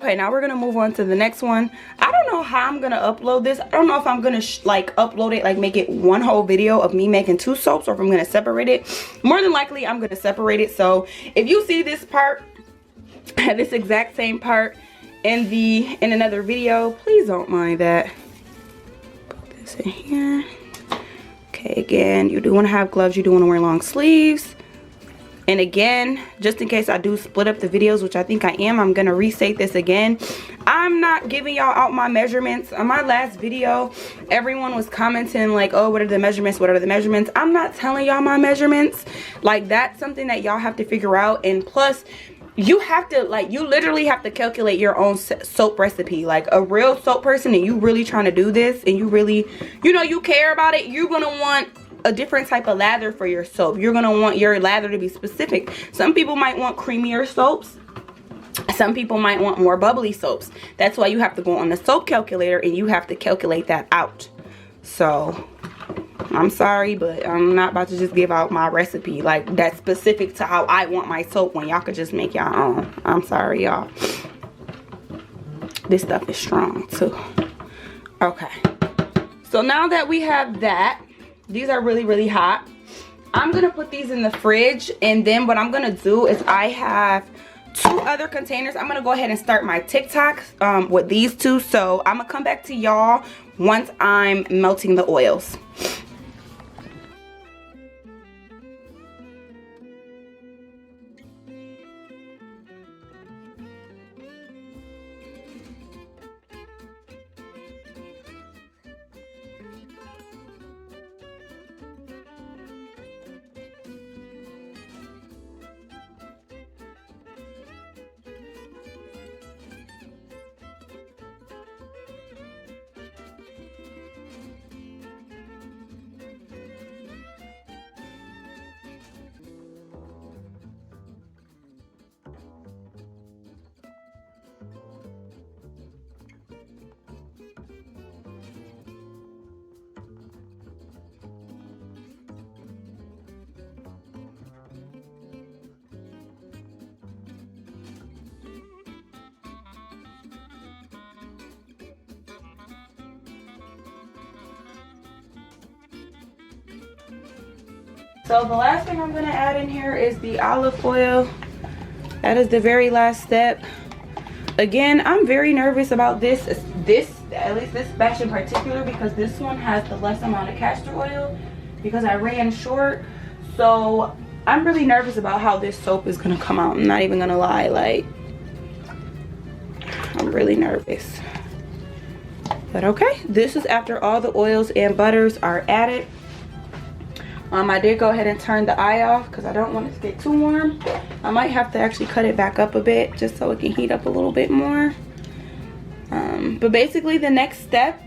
Okay, now we're gonna move on to the next one. I don't know how I'm gonna upload this. I don't know if I'm gonna like upload it, like make it one whole video of me making 2 soaps, or if I'm gonna separate it. More than likely I'm gonna separate it. So if you see this part, this exact same part in another video, please don't mind that. Put this in here. Okay, again, you do want to have gloves, you do want to wear long sleeves. And again, just in case I do split up the videos, which I think I am, I'm gonna restate this again. I'm not giving y'all out my measurements. On my last video, everyone was commenting like, oh, what are the measurements, what are the measurements? I'm not telling y'all my measurements. Like, that's something that y'all have to figure out. And plus, you have to, like, you literally have to calculate your own soap recipe. Like, a real soap person, and you really trying to do this, and you really, you know, you care about it, you're gonna want a different type of lather for your soap. You're gonna want your lather to be specific. Some people might want creamier soaps. Some people might want more bubbly soaps. That's why you have to go on the soap calculator and you have to calculate that out. So I'm sorry, but I'm not about to just give out my recipe like that's specific to how I want my soap when y'all could just make y'all own. I'm sorry, y'all. This stuff is strong too. Okay, so now that we have that, these are really, really hot. I'm gonna put these in the fridge, and then what I'm gonna do is I have 2 other containers. I'm gonna go ahead and start my TikTok with these 2. So I'm gonna come back to y'all once I'm melting the oils. So the last thing I'm going to add in here is the olive oil. That is the very last step. Again, I'm very nervous about this, at least this batch in particular, because this one has the less amount of castor oil because I ran short. So I'm really nervous about how this soap is going to come out. I'm not even going to lie, like, I'm really nervous. But okay, this is after all the oils and butters are added. I did go ahead and turn the eye off because I don't want it to get too warm. I might have to actually cut it back up a bit just so it can heat up a little bit more. But basically the next steps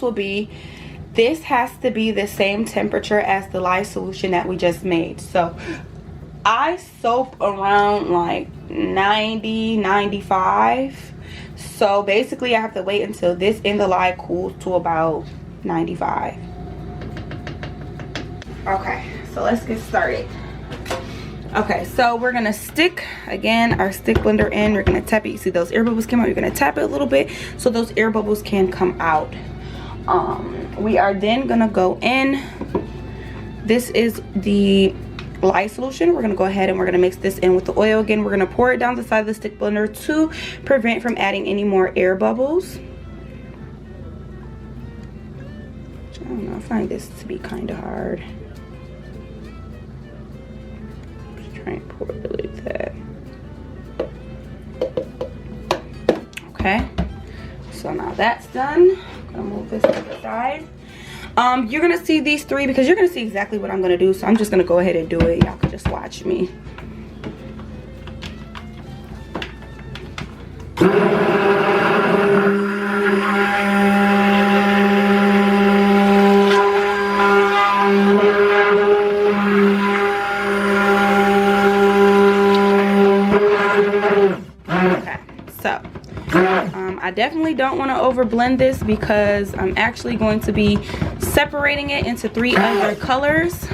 will be, this has to be the same temperature as the lye solution that we just made. So I soap around like 90, 95. So basically I have to wait until this in the lye cools to about 95. Okay, so let's get started. Okay, so we're gonna stick again our stick blender in. We're gonna tap it. You see those air bubbles come out. You're gonna tap it a little bit so those air bubbles can come out. We are then gonna go in. This is the lye solution. We're gonna go ahead and we're gonna mix this in with the oil again. We're gonna pour it down the side of the stick blender to prevent from adding any more air bubbles. I don't know, I find this to be kind of hard. Try and pour it like that. Okay, so now that's done. I'm gonna move this to the side. You're gonna see these 3 because you're gonna see exactly what I'm gonna do, so I'm just gonna go ahead and do it. Y'all can just watch me. I definitely don't want to over blend this because I'm actually going to be separating it into 3 other colors.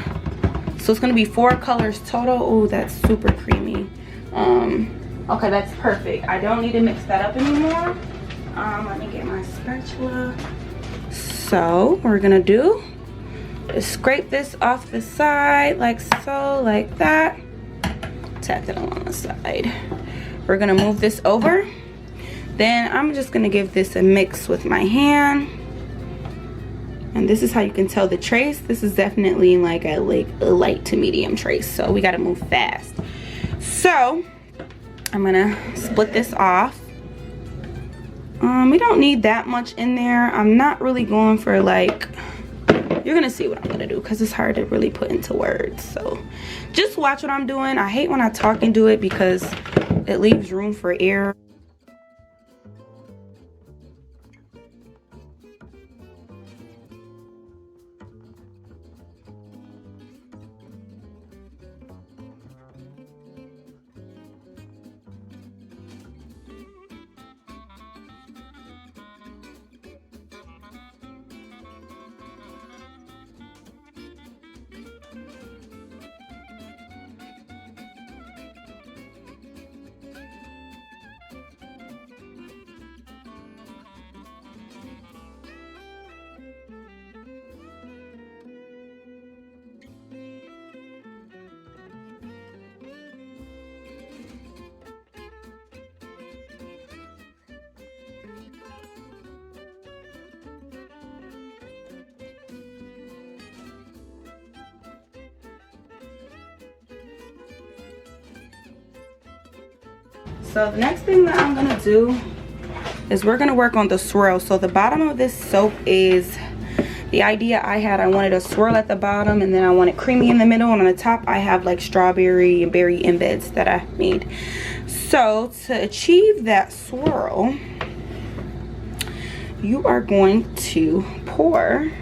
So it's going to be 4 colors total. Oh, that's super creamy. I'm Okay, that's perfect. I don't need to mix that up anymore. Let me get my spatula. So what we're gonna do is scrape this off the side like so, like that. Tap it on the side. We're gonna move this over. Then I'm just gonna give this a mix with my hand. And this is how you can tell the trace. This is definitely like a light to medium trace, so we gotta move fast. So I'm gonna split this off. We don't need that much in there. I'm not really going for like, you're gonna see what I'm gonna do because it's hard to really put into words. So just watch what I'm doing. I hate when I talk and do it because it leaves room for error. So the next thing that I'm gonna do is we're gonna work on the swirl. So the bottom of this soap is the idea I had. I wanted a swirl at the bottom and then I want it creamy in the middle, and on the top I have like strawberry and berry embeds that I made. So to achieve that swirl, you are going to pour,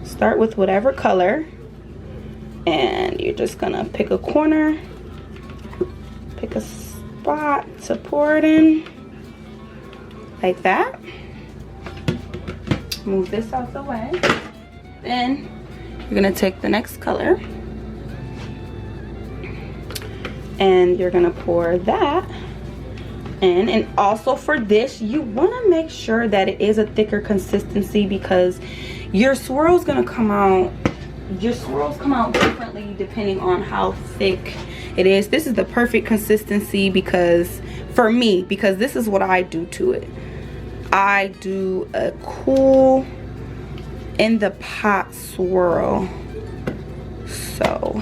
start with whatever color, and you're just gonna pick a corner, pick a spot to pour it in, like that. Move this out the way. Then you're gonna take the next color and you're gonna pour that in. And also for this, you wanna make sure that it is a thicker consistency because your swirl's gonna come out, your swirls come out differently depending on how thick it is. This is the perfect consistency because, for me, because this is what I do to it. I do a cool in the pot swirl. So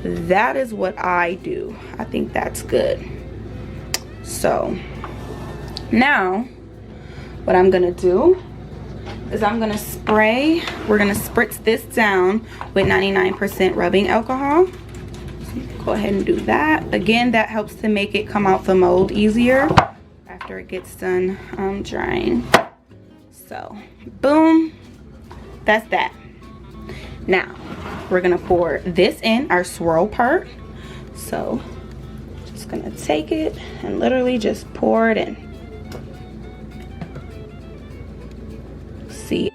that is what I do. I think that's good. So now what I'm gonna do is I'm gonna spray, we're gonna spritz this down with 99% rubbing alcohol. So go ahead and do that. Again, that helps to make it come out the mold easier after it gets done drying. So boom, that's that. Now we're gonna pour this in, our swirl part. So just gonna take it and literally just pour it in. See,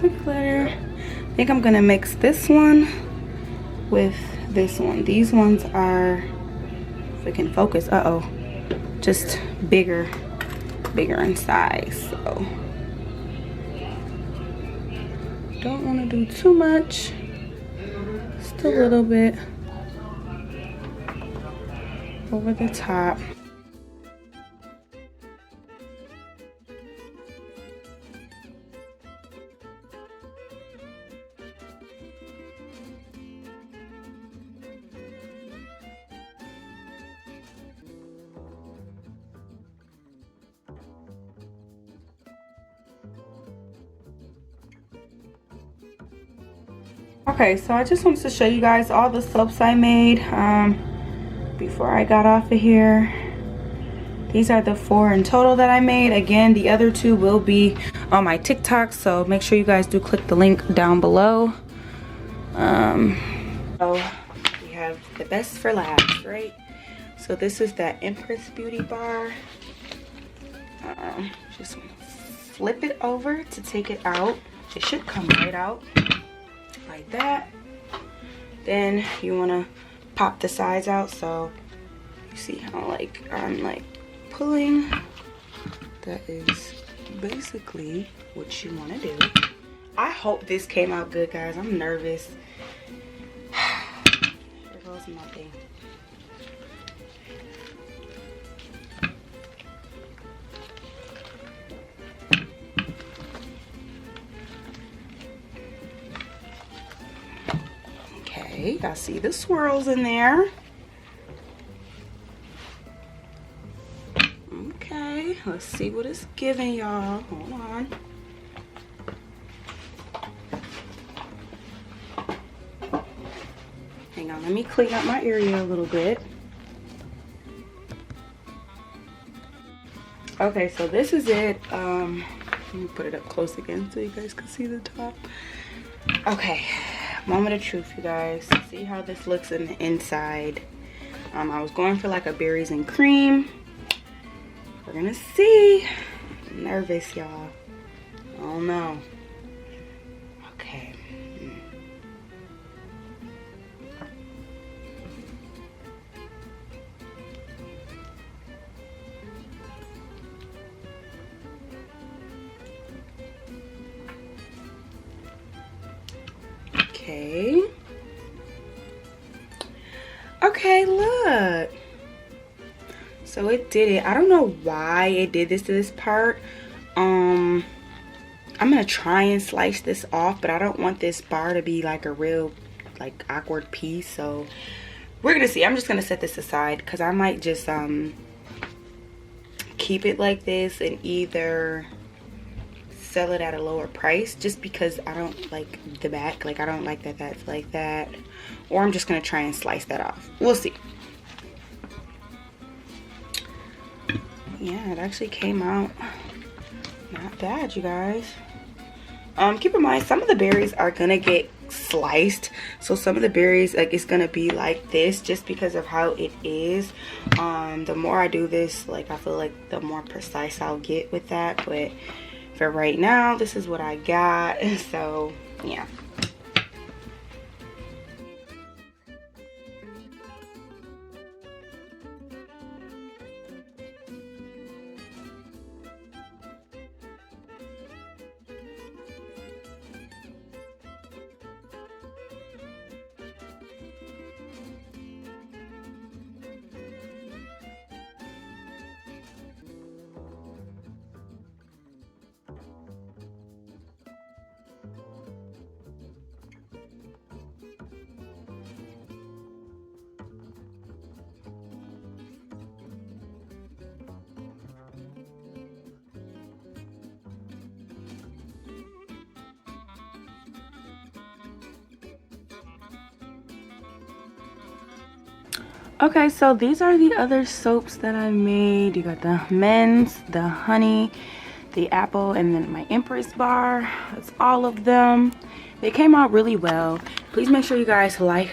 the glitter. I think I'm gonna mix this one with this one. These ones are, if we can focus, just bigger in size. So don't want to do too much, just a little bit over the top. Okay, so I just wanted to show you guys all the soaps I made before I got off of here. These are the 4 in total that I made. Again, the other 2 will be on my TikTok, so make sure you guys do click the link down below. So we have the best for last, right? So this is that Empress Beauty bar. Just flip it over to take it out. It should come right out like that. Then you want to pop the sides out, so you see how I'm like pulling. That is basically what you want to do. I hope this came out good, guys. I'm nervous. Here goes nothing. Okay, I see the swirls in there. Okay, let's see what it's giving, y'all. Hold on. Hang on, let me clean up my area a little bit. Okay, so this is it. Let me put it up close again so you guys can see the top. Okay, moment of truth, you guys. See how this looks in the inside. I was going for like a berries and cream. We're gonna see. I'm nervous, y'all. Oh no. Okay. Okay. Okay, look. So it did it. I don't know why it did this to this part. I'm gonna try and slice this off, but I don't want this bar to be like a real like awkward piece. So we're gonna see. I'm just gonna set this aside because I might just keep it like this and either sell it at a lower price just because I don't like the back. Like I don't like that that's like that. Or I'm just gonna try and slice that off. We'll see. Yeah, it actually came out not bad, you guys. Keep in mind, some of the berries are gonna get sliced, so some of the berries, like, it's gonna be like this just because of how it is. The more I do this, like, I feel like the more precise I'll get with that, but for right now, this is what I got. So yeah. Okay, so these are the other soaps that I made. You got the men's, the honey, the apple, and then my Empress bar. That's all of them. They came out really well. Please make sure you guys like,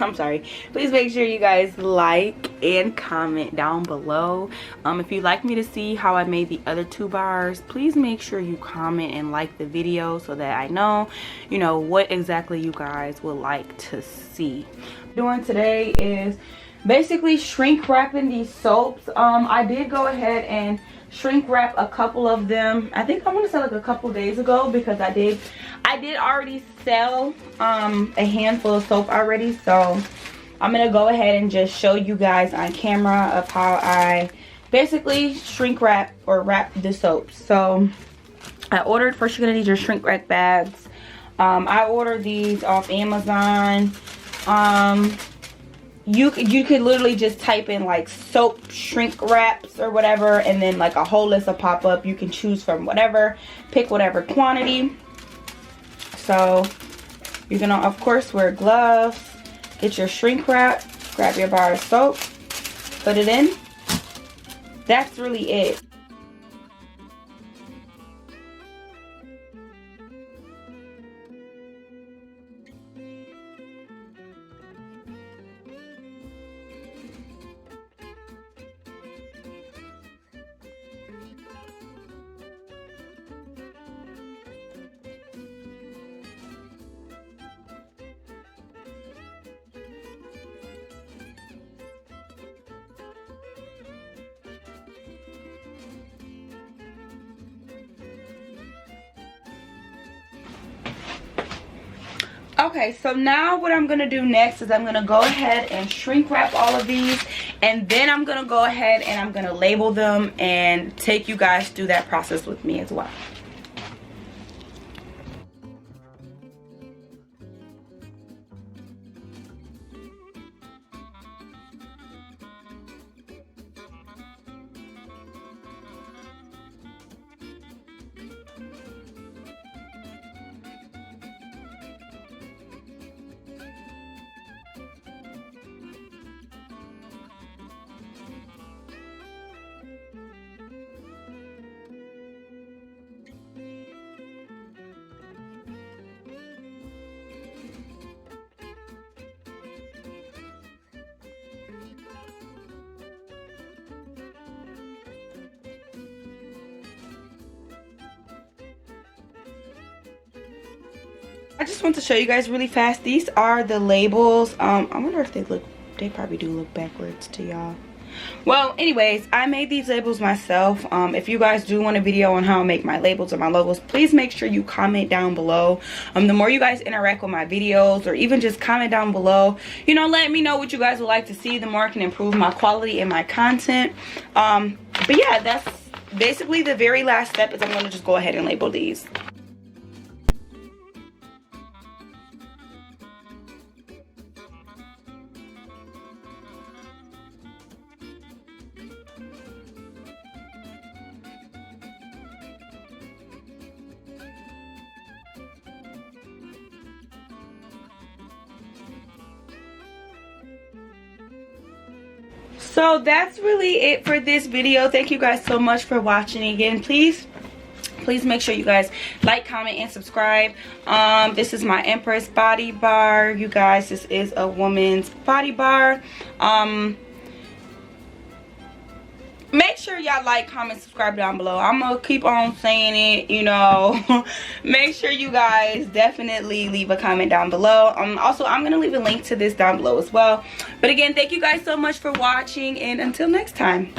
I'm sorry, please make sure you guys like and comment down below. If you'd like me to see how I made the other 2 bars, please make sure you comment and like the video so that I know, you know, what exactly you guys would like to see. Doing today is basically shrink wrapping these soaps. I did go ahead and shrink wrap a couple of them. I think I want to say like a couple days ago, because I did already sell a handful of soap already. So I'm gonna go ahead and just show you guys on camera of how I basically shrink wrap or wrap the soaps. So I ordered, first you're gonna need your shrink wrap bags. I ordered these off Amazon. You could literally just type in like soap shrink wraps or whatever, and then like a whole list will pop up. You can choose from whatever, pick whatever quantity. So you're gonna of course wear gloves, get your shrink wrap, grab your bar of soap, put it in. That's really it. Okay, so now what I'm gonna do next is I'm gonna go ahead and shrink wrap all of these, and then I'm gonna go ahead and I'm gonna label them and take you guys through that process with me as well. I just want to show you guys really fast. These are the labels. I wonder if they probably do look backwards to y'all. Well, anyways, I made these labels myself. If you guys do want a video on how I make my labels or my logos, please make sure you comment down below. The more you guys interact with my videos, or even just comment down below, you know, let me know what you guys would like to see, the more I can improve my quality and my content. But yeah, that's basically the very last step, is I'm going to just go ahead and label these. So that's really it for this video. Thank you guys so much for watching. Again, please make sure you guys like, comment, and subscribe. This is my Empress body bar, you guys. This is a woman's body bar. Make sure y'all like, comment, subscribe down below. I'm gonna keep on saying it, you know. Make sure you guys definitely leave a comment down below. Also, I'm gonna leave a link to this down below as well. But again, thank you guys so much for watching, and until next time.